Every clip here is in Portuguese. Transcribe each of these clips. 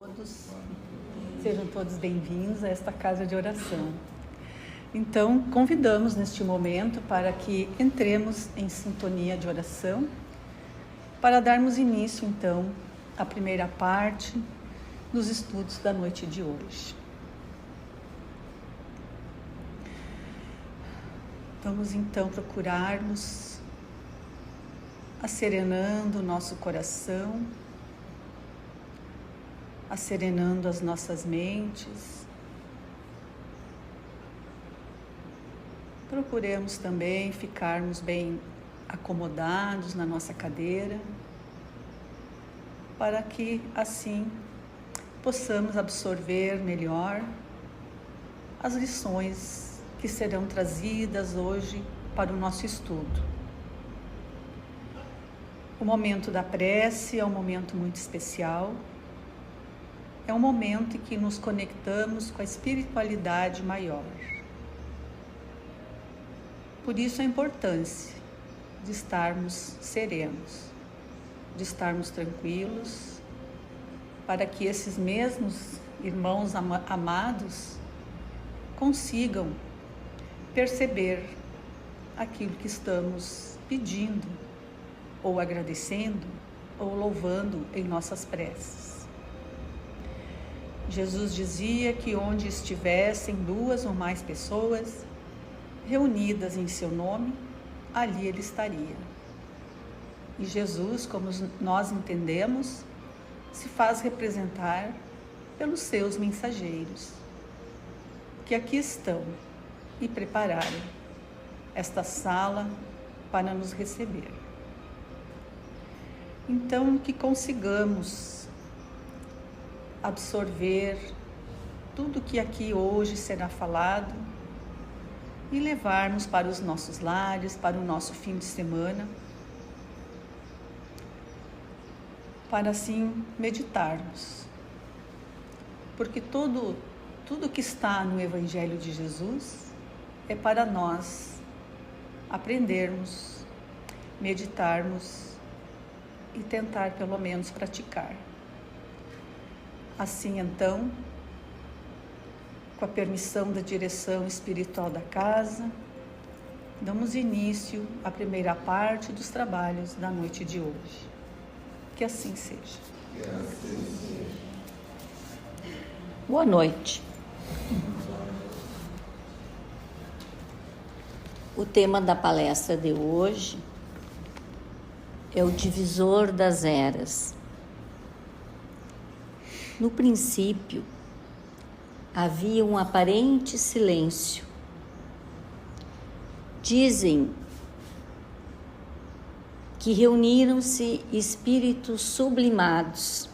Todos, sejam todos bem-vindos a esta casa de oração. Então, convidamos neste momento para que entremos em sintonia de oração, para darmos início, então, à primeira parte dos estudos da noite de hoje. Vamos, então, procurarmos asserenando o nosso coração, asserenando as nossas mentes. Procuremos também ficarmos bem acomodados na nossa cadeira, para que assim possamos absorver melhor as lições que serão trazidas hoje para o nosso estudo. O momento da prece é um momento muito especial. É um momento em que nos conectamos com a espiritualidade maior. Por isso a importância de estarmos serenos, de estarmos tranquilos, para que esses mesmos irmãos amados consigam perceber aquilo que estamos pedindo, ou agradecendo, ou louvando em nossas preces. Jesus dizia que onde estivessem 2 ou mais pessoas reunidas em seu nome, ali ele estaria. E Jesus, como nós entendemos, se faz representar pelos seus mensageiros, que aqui estão e prepararam esta sala para nos receber. Então, que consigamos absorver tudo que aqui hoje será falado e levarmos para os nossos lares, para o nosso fim de semana, para assim meditarmos. Porque tudo que está no Evangelho de Jesus é para nós aprendermos, meditarmos e tentar pelo menos praticar. Assim, então, com a permissão da direção espiritual da casa, damos início à primeira parte dos trabalhos da noite de hoje. Que assim seja. Boa noite. O tema da palestra de hoje é o divisor das eras. No princípio, havia um aparente silêncio. Dizem que reuniram-se espíritos sublimados,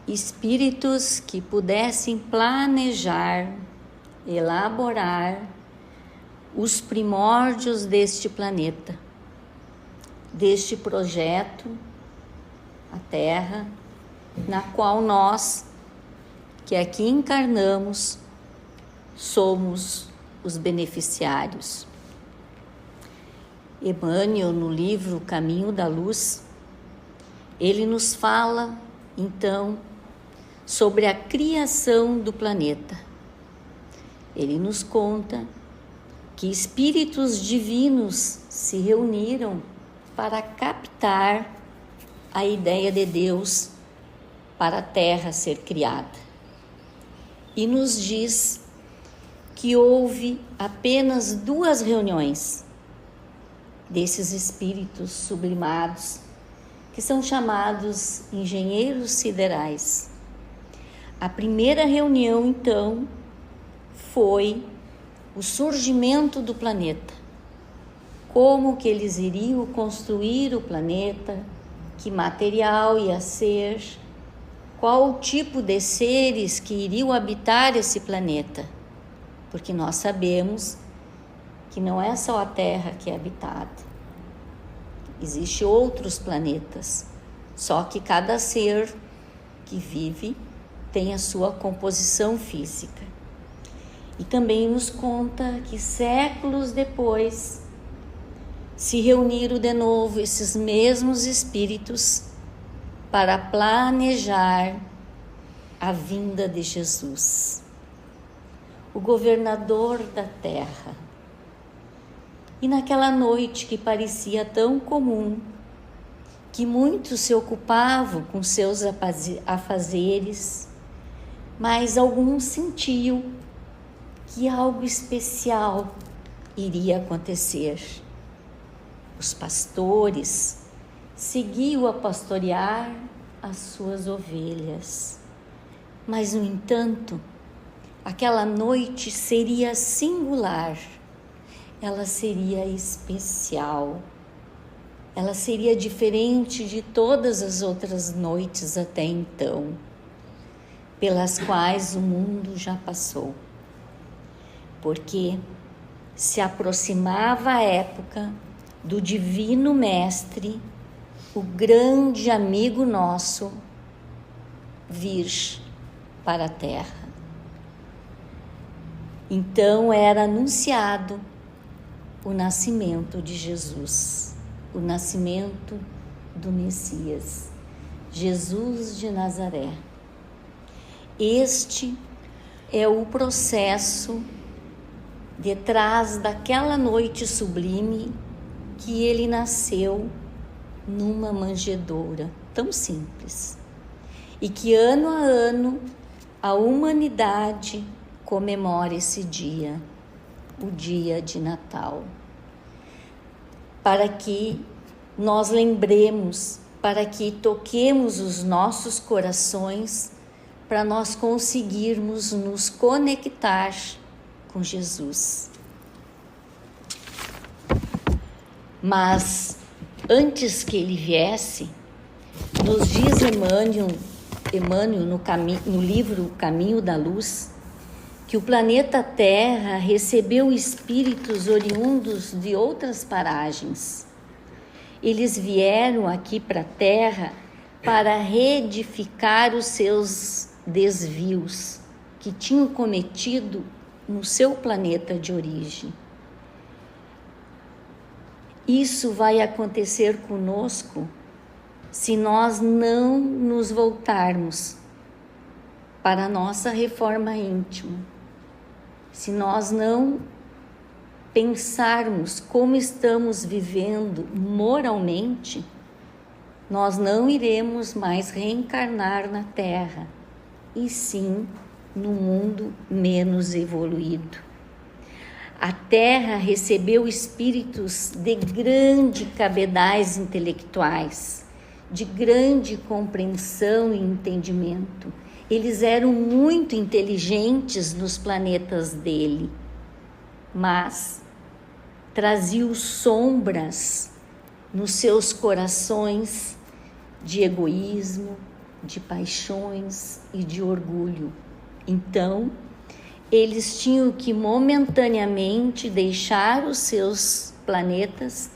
espíritos que pudessem planejar, elaborar os primórdios deste planeta, deste projeto, a Terra, na qual nós, que aqui encarnamos, somos os beneficiários. Emmanuel, no livro Caminho da Luz, ele nos fala, então, sobre a criação do planeta. Ele nos conta que espíritos divinos se reuniram para captar a ideia de Deus para a Terra ser criada. E nos diz que houve apenas 2 reuniões desses espíritos sublimados, que são chamados engenheiros siderais. A primeira reunião, então, foi o surgimento do planeta. Como que eles iriam construir o planeta, que material ia ser, qual o tipo de seres que iriam habitar esse planeta. Porque nós sabemos que não é só a Terra que é habitada. Existem outros planetas, só que cada ser que vive tem a sua composição física. E também nos conta que séculos depois se reuniram de novo esses mesmos espíritos para planejar a vinda de Jesus, o governador da terra. E naquela noite que parecia tão comum, que muitos se ocupavam com seus afazeres, mas alguns sentiam que algo especial iria acontecer. Os pastores seguiam a pastorear as suas ovelhas, mas, no entanto, aquela noite seria singular, ela seria especial, ela seria diferente de todas as outras noites até então, pelas quais o mundo já passou, porque se aproximava a época do Divino Mestre, o grande amigo nosso, vir para a terra. Então era anunciado o nascimento de Jesus, o nascimento do Messias, Jesus de Nazaré. Este é o processo detrás daquela noite sublime que ele nasceu numa manjedoura tão simples e que ano a ano a humanidade comemora esse dia, o dia de Natal, para que nós lembremos, para que toquemos os nossos corações, para nós conseguirmos nos conectar com Jesus. Mas antes que ele viesse, nos diz Emmanuel no livro Caminho da Luz, que o planeta Terra recebeu espíritos oriundos de outras paragens. Eles vieram aqui para a Terra para reedificar os seus desvios que tinham cometido no seu planeta de origem. Isso vai acontecer conosco se nós não nos voltarmos para a nossa reforma íntima, se nós não pensarmos como estamos vivendo moralmente, nós não iremos mais reencarnar na Terra, e sim no mundo menos evoluído. A Terra recebeu espíritos de grande cabedais intelectuais, de grande compreensão e entendimento. Eles eram muito inteligentes nos planetas dele, mas traziam sombras nos seus corações de egoísmo, de paixões e de orgulho. Então, eles tinham que momentaneamente deixar os seus planetas,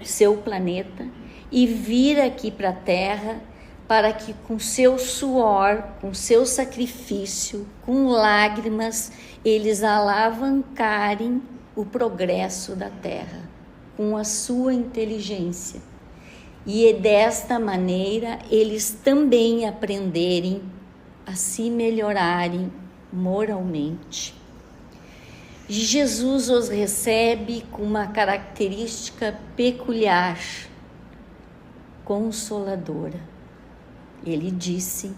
seu planeta, e vir aqui para a Terra para que com seu suor, com seu sacrifício, com lágrimas, eles alavancarem o progresso da Terra, com a sua inteligência. E desta maneira eles também aprenderem a se melhorarem moralmente. Jesus os recebe com uma característica peculiar, consoladora. Ele disse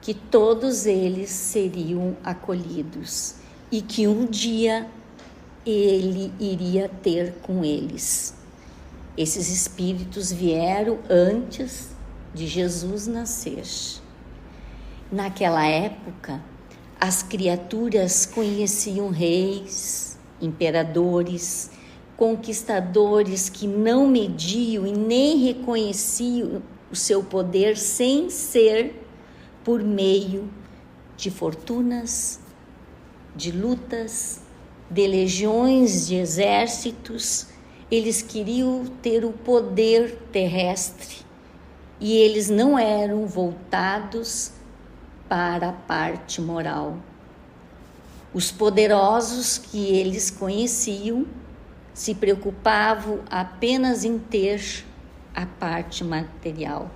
que todos eles seriam acolhidos e que um dia ele iria ter com eles. Esses espíritos vieram antes de Jesus nascer. Naquela época, as criaturas conheciam reis, imperadores, conquistadores que não mediam e nem reconheciam o seu poder sem ser por meio de fortunas, de lutas, de legiões de exércitos. Eles queriam ter o poder terrestre e eles não eram voltados para a parte moral. Os poderosos que eles conheciam se preocupavam apenas em ter a parte material.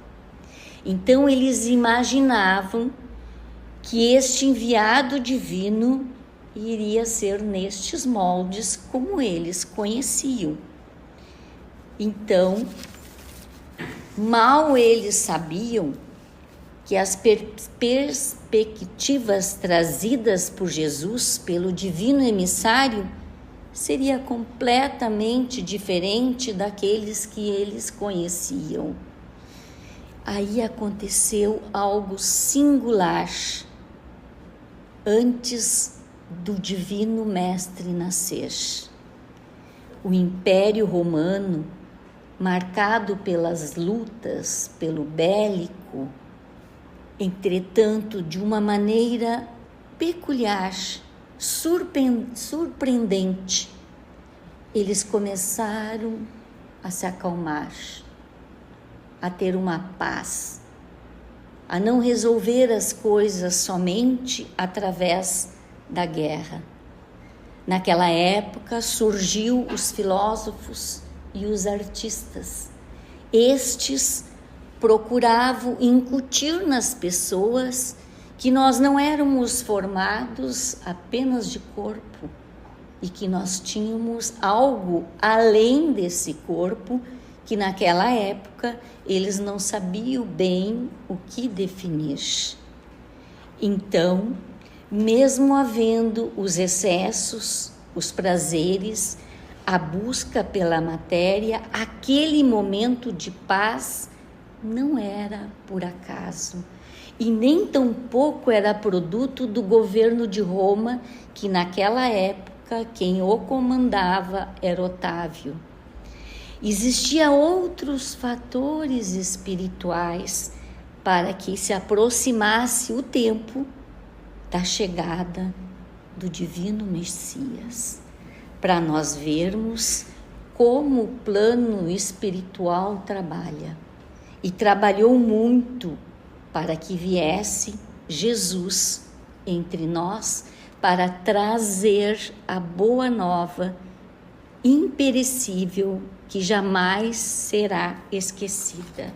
Então eles imaginavam que este enviado divino iria ser nestes moldes como eles conheciam. Então, mal eles sabiam que as perspectivas trazidas por Jesus, pelo divino emissário, seria completamente diferente daqueles que eles conheciam. Aí aconteceu algo singular antes do divino mestre nascer. O Império Romano, marcado pelas lutas, pelo bélico, entretanto, de uma maneira peculiar, surpreendente, eles começaram a se acalmar, a ter uma paz, a não resolver as coisas somente através da guerra. Naquela época surgiu os filósofos e os artistas. Estes procuravam incutir nas pessoas que nós não éramos formados apenas de corpo e que nós tínhamos algo além desse corpo, que naquela época eles não sabiam bem o que definir. Então, mesmo havendo os excessos, os prazeres, a busca pela matéria, aquele momento de paz não era por acaso, e nem tampouco era produto do governo de Roma, que naquela época quem o comandava era Otávio. Existiam outros fatores espirituais para que se aproximasse o tempo da chegada do divino Messias, para nós vermos como o plano espiritual trabalha. E trabalhou muito para que viesse Jesus entre nós para trazer a boa nova imperecível que jamais será esquecida,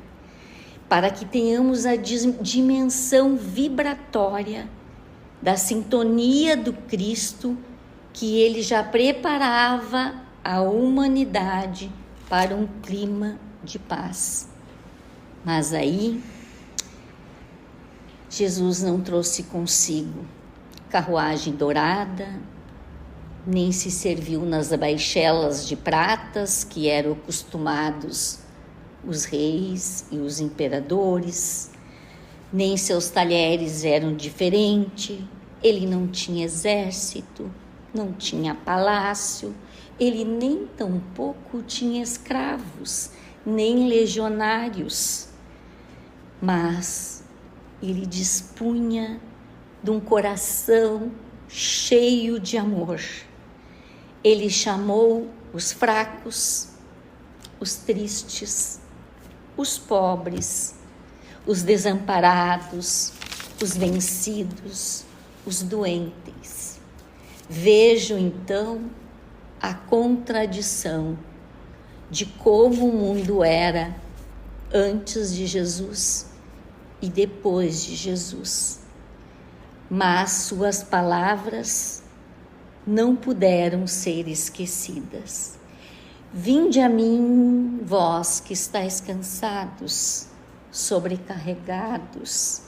para que tenhamos a dimensão vibratória da sintonia do Cristo, que ele já preparava a humanidade para um clima de paz. Mas aí, Jesus não trouxe consigo carruagem dourada, nem se serviu nas baixelas de pratas que eram acostumados os reis e os imperadores, nem seus talheres eram diferentes. Ele não tinha exército, não tinha palácio, ele nem tampouco tinha escravos, nem legionários, mas ele dispunha de um coração cheio de amor. Ele chamou os fracos, os tristes, os pobres, os desamparados, os vencidos, os doentes. Vejo então a contradição de como o mundo era antes de Jesus e depois de Jesus. Mas suas palavras não puderam ser esquecidas. Vinde a mim, vós que estáis cansados, sobrecarregados,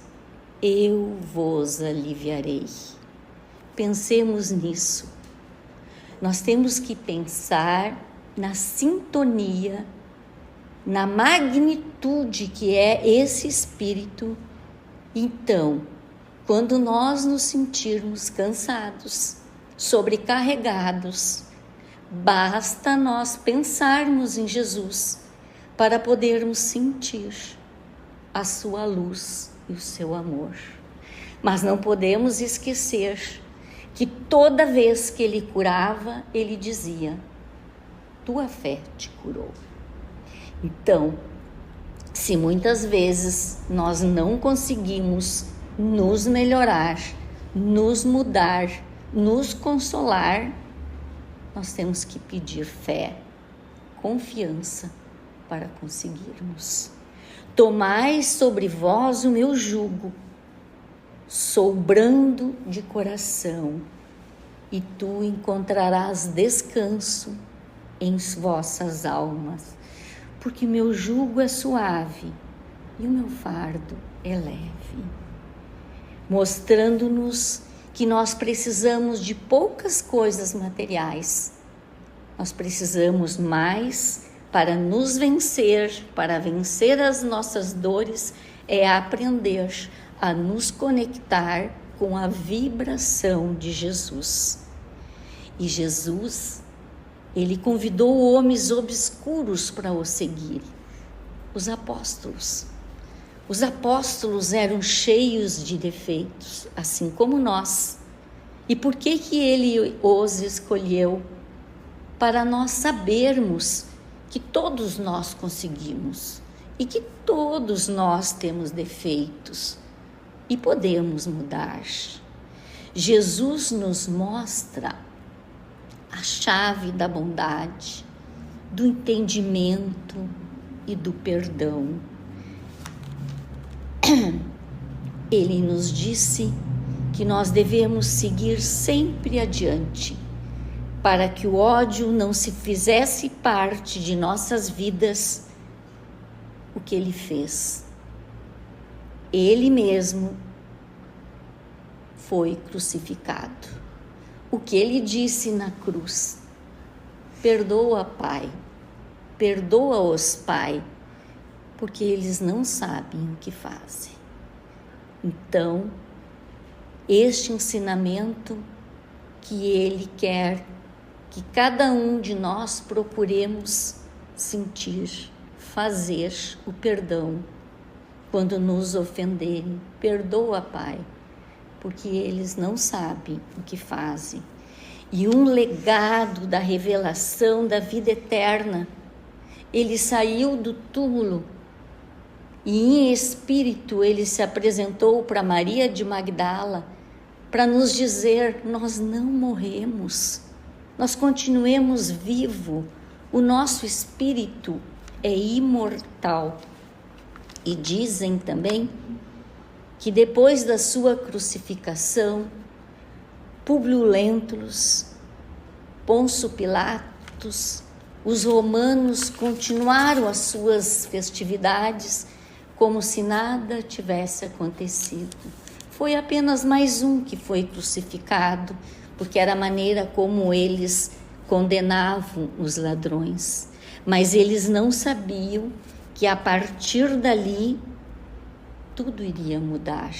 eu vos aliviarei. Pensemos nisso. Nós temos que pensar na sintonia, na magnitude que é esse Espírito. Então, quando nós nos sentirmos cansados, sobrecarregados, basta nós pensarmos em Jesus para podermos sentir a sua luz e o seu amor. Mas não podemos esquecer que toda vez que ele curava, ele dizia: tua fé te curou. Então, se muitas vezes nós não conseguimos nos melhorar, nos mudar, nos consolar, nós temos que pedir fé, confiança para conseguirmos. Tomai sobre vós o meu jugo, sou brando de coração, e tu encontrarás descanso em vossas almas, porque meu jugo é suave e o meu fardo é leve, mostrando-nos que nós precisamos de poucas coisas materiais. Nós precisamos mais para nos vencer, para vencer as nossas dores, é aprender a nos conectar com a vibração de Jesus. E Jesus, ele convidou homens obscuros para o seguir, os apóstolos. Os apóstolos eram cheios de defeitos, assim como nós. E por que ele os escolheu? Para nós sabermos que todos nós conseguimos e que todos nós temos defeitos e podemos mudar. Jesus nos mostra a chave da bondade, do entendimento e do perdão. Ele nos disse que nós devemos seguir sempre adiante, para que o ódio não se fizesse parte de nossas vidas. O que ele fez? Ele mesmo foi crucificado. O que ele disse na cruz? Perdoa, Pai, perdoa-os, Pai, porque eles não sabem o que fazem. Então, este ensinamento que ele quer que cada um de nós procuremos sentir, fazer o perdão quando nos ofenderem. Perdoa, Pai, porque eles não sabem o que fazem. E um legado da revelação da vida eterna. Ele saiu do túmulo e em espírito ele se apresentou para Maria de Magdala para nos dizer: nós não morremos, nós continuemos vivo, o nosso espírito é imortal. E dizem também que depois da sua crucificação, Públio Lentulus, Pôncio Pilatos, os romanos continuaram as suas festividades como se nada tivesse acontecido. Foi apenas mais um que foi crucificado, porque era a maneira como eles condenavam os ladrões. Mas eles não sabiam que a partir dali tudo iria mudar.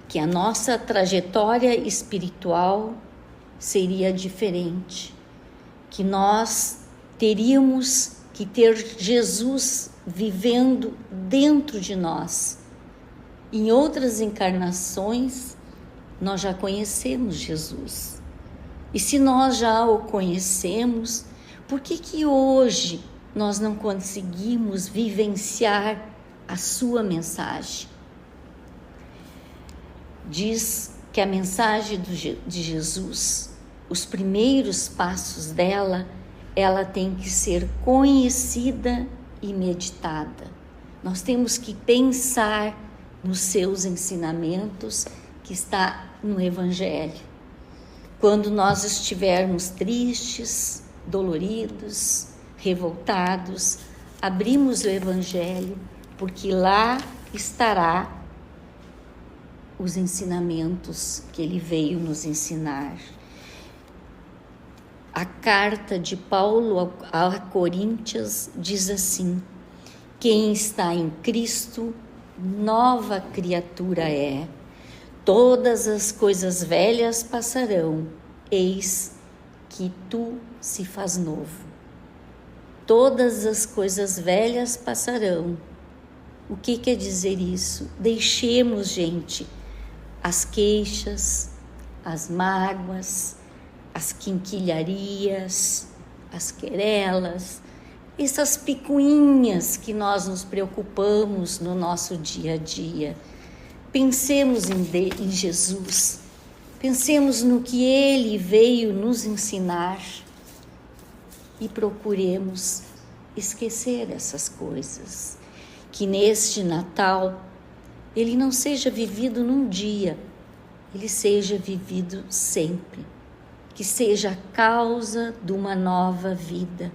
Que a nossa trajetória espiritual seria diferente. Que nós teríamos que ter Jesus vivendo dentro de nós. Em outras encarnações, nós já conhecemos Jesus. E se nós já o conhecemos, por que hoje nós não conseguimos vivenciar a sua mensagem? Diz que a mensagem de Jesus, os primeiros passos dela, ela tem que ser conhecida e meditada. Nós temos que pensar nos seus ensinamentos que está no Evangelho. Quando nós estivermos tristes, doloridos, revoltados, abrimos o Evangelho, porque lá estará os ensinamentos que ele veio nos ensinar. A carta de Paulo a Coríntios diz assim: quem está em Cristo, nova criatura é. Todas as coisas velhas passarão, eis que tu se faz novo. Todas as coisas velhas passarão. O que quer dizer isso? Deixemos, gente, as queixas, as mágoas, as quinquilharias, as querelas, essas picuinhas que nós nos preocupamos no nosso dia a dia. Pensemos em Jesus, pensemos no que ele veio nos ensinar e procuremos esquecer essas coisas. Que neste Natal ele não seja vivido num dia, ele seja vivido sempre. Que seja a causa de uma nova vida,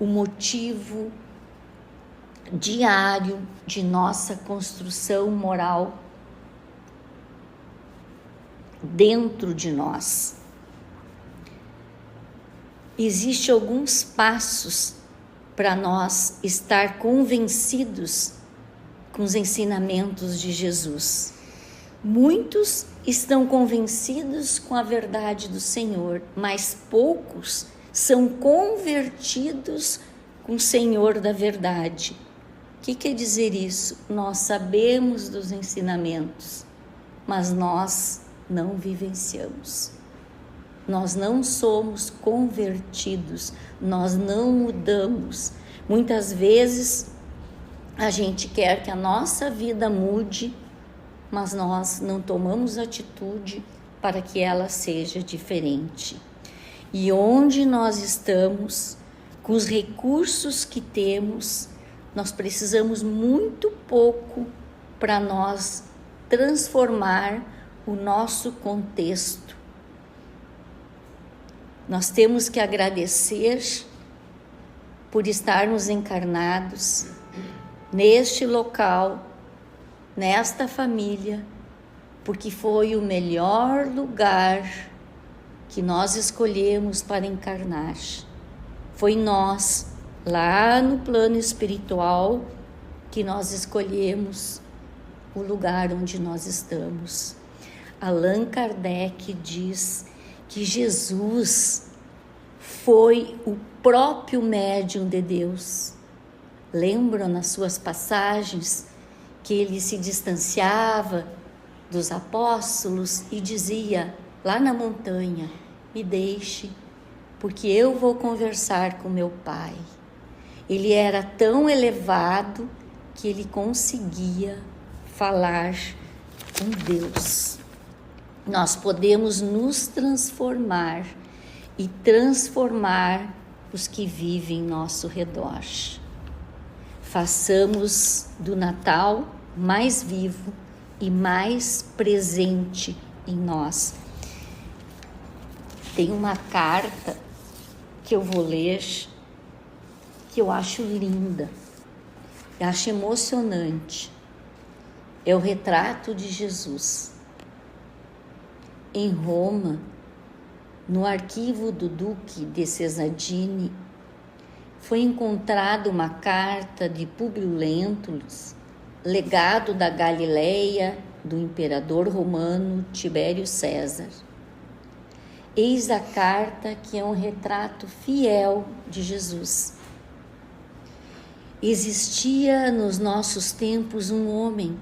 o motivo diário de nossa construção moral dentro de nós. Existem alguns passos para nós estar convencidos com os ensinamentos de Jesus. Muitos estão convencidos com a verdade do Senhor, mas poucos são convertidos com o Senhor da verdade. O que quer dizer isso? Nós sabemos dos ensinamentos, mas nós não vivenciamos. Nós não somos convertidos, nós não mudamos. Muitas vezes a gente quer que a nossa vida mude, mas nós não tomamos atitude para que ela seja diferente. E onde nós estamos, com os recursos que temos, nós precisamos muito pouco para nós transformar o nosso contexto. Nós temos que agradecer por estarmos encarnados neste local, nesta família, porque foi o melhor lugar que nós escolhemos para encarnar. Foi nós, lá no plano espiritual, que nós escolhemos o lugar onde nós estamos. Allan Kardec diz que Jesus foi o próprio médium de Deus. Lembram nas suas passagens que ele se distanciava dos apóstolos e dizia lá na montanha: me deixe, porque eu vou conversar com meu Pai. Ele era tão elevado que ele conseguia falar com Deus. Nós podemos nos transformar e transformar os que vivem em nosso redor. Façamos do Natal mais vivo e mais presente em nós. Tem uma carta que eu vou ler, que eu acho linda, eu acho emocionante. É o retrato de Jesus. Em Roma, no arquivo do Duque de Cesadini, foi encontrada uma carta de Públio Lentulus, legado da Galileia do imperador romano Tibério César. Eis a carta, que é um retrato fiel de Jesus. Existia nos nossos tempos um homem,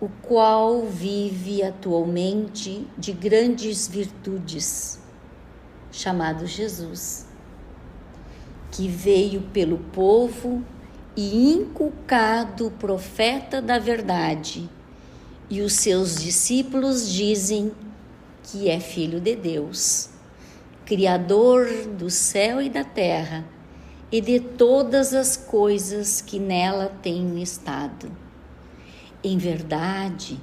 o qual vive atualmente de grandes virtudes, chamado Jesus, que veio pelo povo e inculcado o profeta da verdade, e os seus discípulos dizem que é filho de Deus, criador do céu e da terra e de todas as coisas que nela têm estado. Em verdade,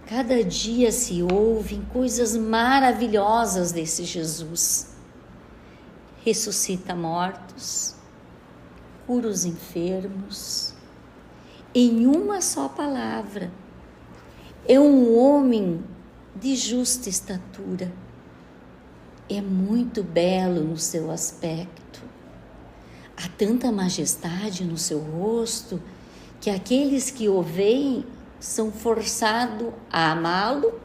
cada dia se ouvem coisas maravilhosas desse Jesus. Ressuscita mortos, cura os enfermos. Em uma só palavra, é um homem de justa estatura. É muito belo no seu aspecto. Há tanta majestade no seu rosto que aqueles que o veem são forçados a amá-lo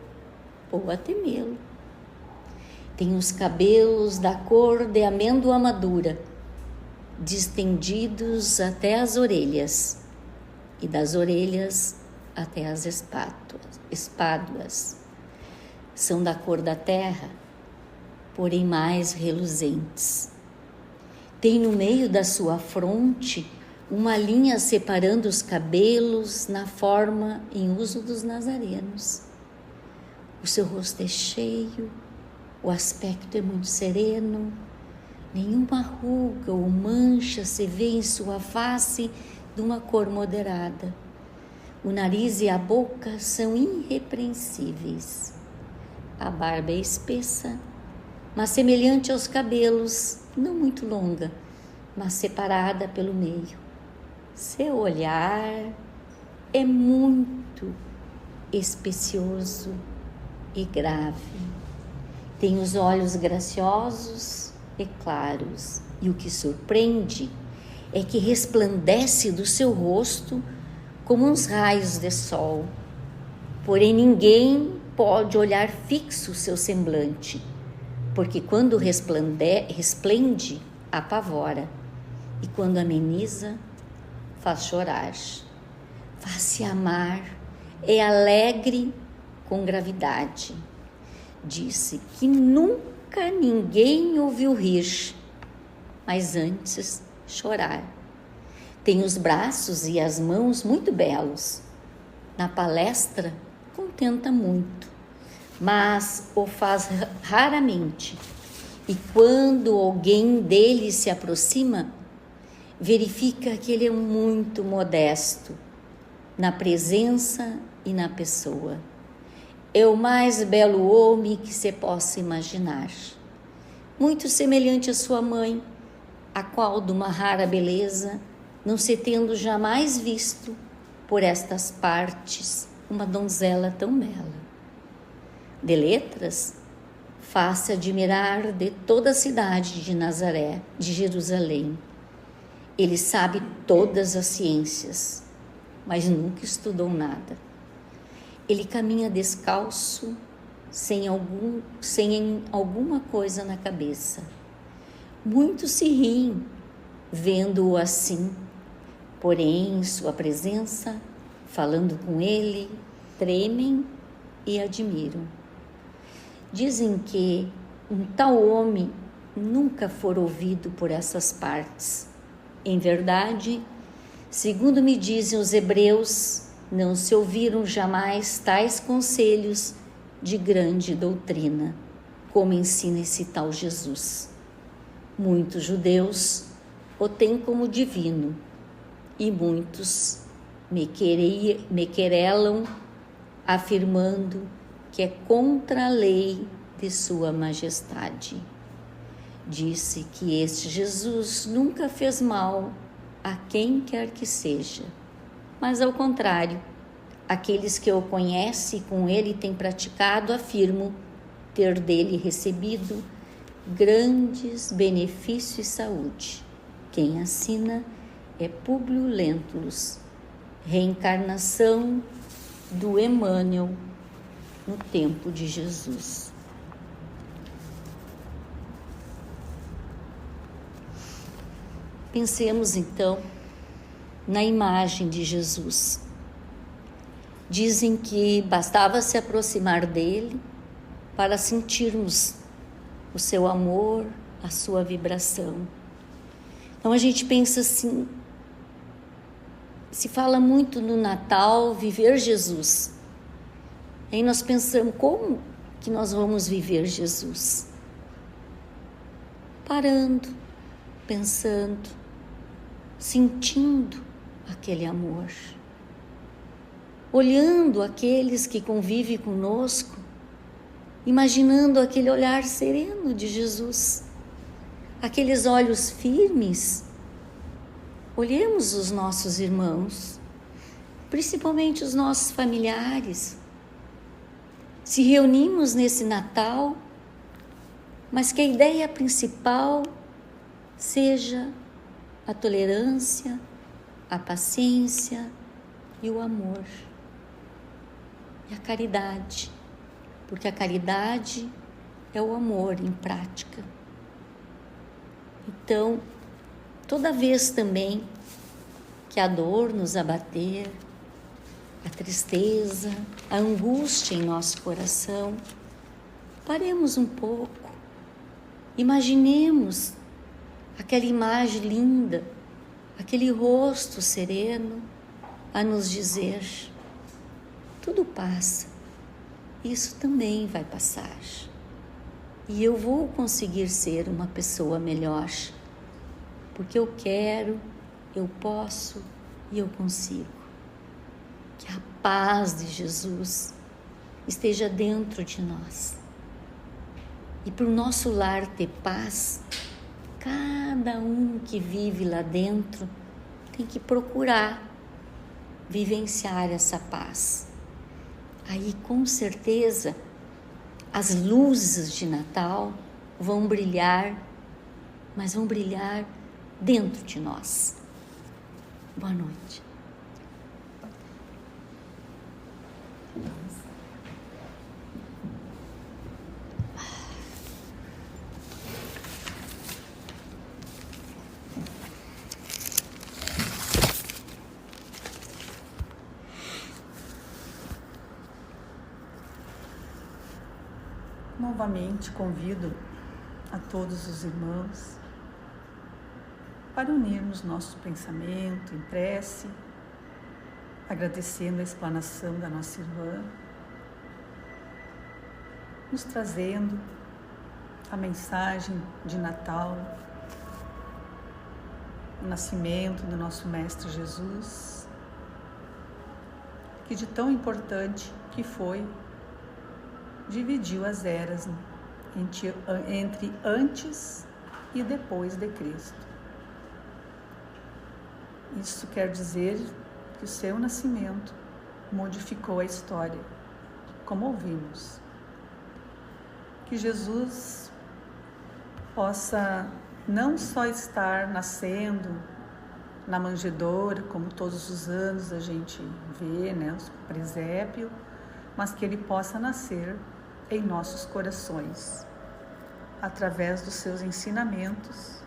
ou a temê-lo. Tem os cabelos da cor de amêndoa madura, distendidos até as orelhas, e das orelhas até as espáduas. São da cor da terra, porém mais reluzentes. Tem no meio da sua fronte uma linha separando os cabelos na forma em uso dos nazarenos. O seu rosto é cheio, o aspecto é muito sereno, nenhuma ruga ou mancha se vê em sua face de uma cor moderada. O nariz e a boca são irrepreensíveis. A barba é espessa, mas semelhante aos cabelos, não muito longa, mas separada pelo meio. Seu olhar é muito especioso e grave. Tem os olhos graciosos e claros, e o que surpreende é que resplandece do seu rosto como uns raios de sol. Porém, ninguém pode olhar fixo o seu semblante, porque quando resplende, apavora, e quando ameniza, faz chorar. Faz-se amar, é alegre com gravidade. Disse que nunca ninguém ouviu rir, mas antes chorar. Tem os braços e as mãos muito belos. Na palestra, contenta muito, mas o faz raramente. E quando alguém dele se aproxima, verifica que ele é muito modesto na presença e na pessoa. É o mais belo homem que se possa imaginar. Muito semelhante à sua mãe, a qual de uma rara beleza, não se tendo jamais visto por estas partes uma donzela tão bela. De letras, faz-se admirar de toda a cidade de Nazaré, de Jerusalém. Ele sabe todas as ciências, mas nunca estudou nada. Ele caminha descalço, sem alguma coisa na cabeça. Muitos se riem, vendo-o assim, porém, em sua presença, falando com ele, tremem e admiram. Dizem que um tal homem nunca for ouvido por essas partes. Em verdade, segundo me dizem os hebreus, não se ouviram jamais tais conselhos de grande doutrina, como ensina esse tal Jesus. Muitos judeus o têm como divino, e muitos me querelam, afirmando que é contra a lei de sua majestade. Disse que este Jesus nunca fez mal a quem quer que seja, mas ao contrário, aqueles que o conhecem e com ele têm praticado, afirmam ter dele recebido grandes benefícios e saúde. Quem assina é Públio Lentulus, reencarnação do Emmanuel no tempo de Jesus. Pensemos então na imagem de Jesus. Dizem que bastava se aproximar dele para sentirmos o seu amor, a sua vibração. Então a gente pensa assim, se fala muito no Natal, viver Jesus. Aí nós pensamos, como que nós vamos viver Jesus? Parando, pensando, sentindo aquele amor. Olhando aqueles que convivem conosco, imaginando aquele olhar sereno de Jesus, aqueles olhos firmes. Olhemos os nossos irmãos, principalmente os nossos familiares. Se reunimos nesse Natal, mas que a ideia principal seja a tolerância, a paciência e o amor. E a caridade, porque a caridade é o amor em prática. Então, toda vez também que a dor nos abater, a tristeza, a angústia em nosso coração, paremos um pouco, imaginemos aquela imagem linda, aquele rosto sereno a nos dizer: tudo passa, isso também vai passar, e eu vou conseguir ser uma pessoa melhor, porque eu quero, eu posso e eu consigo. Que a paz de Jesus esteja dentro de nós. E para o nosso lar ter paz, cada um que vive lá dentro tem que procurar vivenciar essa paz. Aí, com certeza, as luzes de Natal vão brilhar, mas vão brilhar dentro de nós. Boa noite. Novamente convido a todos os irmãos para unirmos nosso pensamento em prece, agradecendo a explanação da nossa irmã, nos trazendo a mensagem de Natal, o nascimento do nosso Mestre Jesus, que de tão importante que foi, dividiu as eras entre antes e depois de Cristo. Isso quer dizer que o seu nascimento modificou a história, como ouvimos. Que Jesus possa não só estar nascendo na manjedoura, como todos os anos a gente vê, né, o presépio, mas que ele possa nascer em nossos corações, através dos seus ensinamentos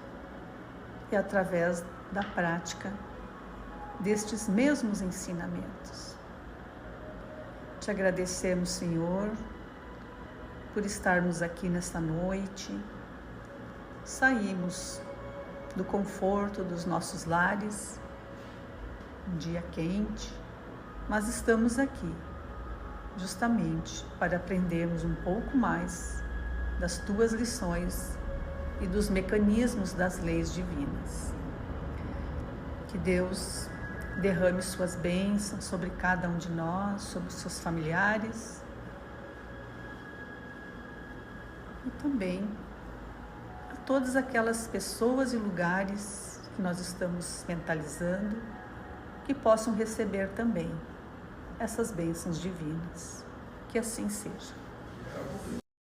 e através da prática destes mesmos ensinamentos. Te agradecemos, Senhor, por estarmos aqui nesta noite. Saímos do conforto dos nossos lares, um dia quente, mas estamos aqui justamente para aprendermos um pouco mais das tuas lições e dos mecanismos das leis divinas. Que Deus derrame suas bênçãos sobre cada um de nós, sobre seus familiares e também a todas aquelas pessoas e lugares que nós estamos mentalizando, que possam receber também essas bênçãos divinas. Que assim seja.